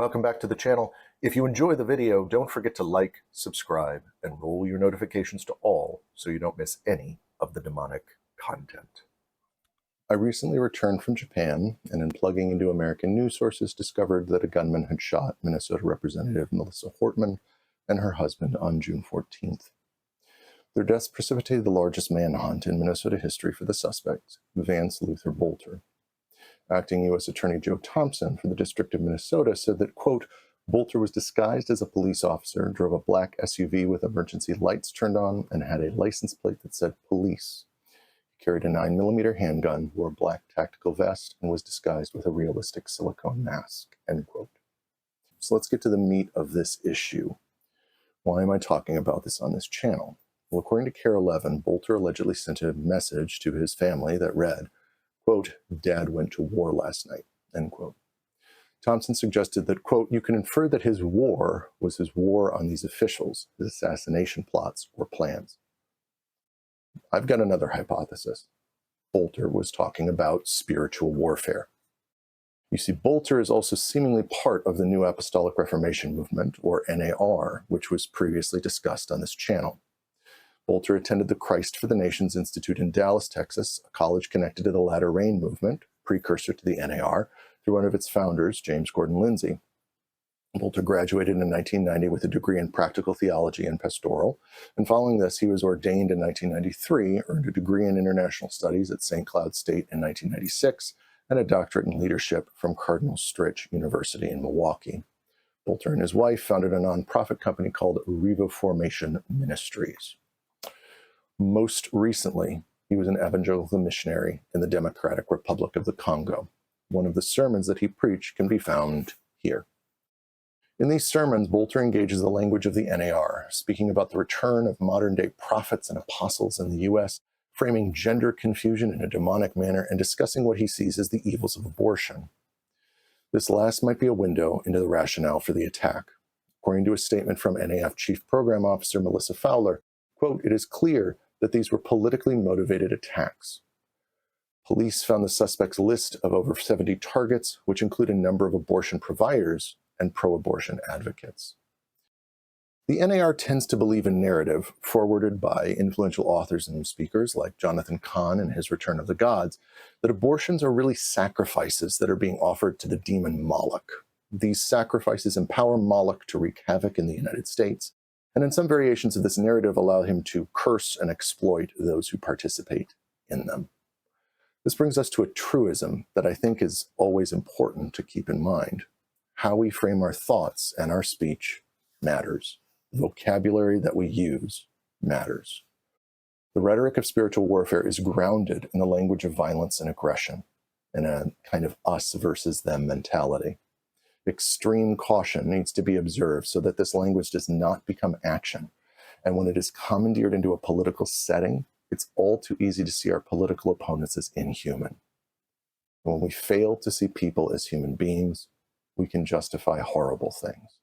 welcome back to the channel. If you enjoy the video, don't forget to like, subscribe, and roll your notifications to all so you don't miss any of the demonic content. I recently returned from Japan, and in plugging into American news sources, discovered that a gunman had shot Minnesota Representative Melissa Hortman and her husband on June 14th. Their deaths precipitated the largest manhunt in Minnesota history for the suspect, Vance Boelter. Acting U.S. Attorney Joe Thompson for the District of Minnesota said that, quote, Boelter was disguised as a police officer, drove a black SUV with emergency lights turned on, and had a license plate that said police. He carried a 9mm handgun, wore a black tactical vest, and was disguised with a realistic silicone mask, end quote. So let's get to the meat of this issue. Why am I talking about this on this channel? Well, according to KARE 11, Boelter allegedly sent a message to his family that read, quote, Dad went to war last night, end quote. Thompson suggested that, quote, you can infer that his war was his war on these officials, his assassination plots or plans. I've got another hypothesis. Boelter was talking about spiritual warfare. You see, Boelter is also seemingly part of the New Apostolic Reformation movement, or NAR, which was previously discussed on this channel. Boelter attended the Christ for the Nations Institute in Dallas, Texas, a college connected to the Latter Rain movement, precursor to the NAR, through one of its founders, James Gordon Lindsay. Boelter graduated in 1990 with a degree in practical theology and pastoral, and following this, he was ordained in 1993, earned a degree in international studies at St. Cloud State in 1996, and a doctorate in leadership from Cardinal Stritch University in Milwaukee. Boelter and his wife founded a nonprofit company called Revoformation Ministries. Most recently, he was an evangelical missionary in the Democratic Republic of the Congo. One of the sermons that he preached can be found here. In these sermons, Boelter engages the language of the NAR, speaking about the return of modern-day prophets and apostles in the U.S., framing gender confusion in a demonic manner, and discussing what he sees as the evils of abortion. This last might be a window into the rationale for the attack. According to a statement from NAF Chief Program Officer Melissa Fowler, quote, it is clear that these were politically motivated attacks. Police found the suspect's list of over 70 targets, which include a number of abortion providers and pro-abortion advocates. The NAR tends to believe in narrative forwarded by influential authors and speakers like Jonathan Cahn in his Return of the Gods, that abortions are really sacrifices that are being offered to the demon Moloch. These sacrifices empower Moloch to wreak havoc in the United States, and in some variations of this narrative allow him to curse and exploit those who participate in them. This brings us to a truism that I think is always important to keep in mind. How we frame our thoughts and our speech matters. The vocabulary that we use matters. The rhetoric of spiritual warfare is grounded in the language of violence and aggression, in a kind of us versus them mentality. Extreme caution needs to be observed so that this language does not become action. And when it is commandeered into a political setting, it's all too easy to see our political opponents as inhuman. When we fail to see people as human beings, we can justify horrible things.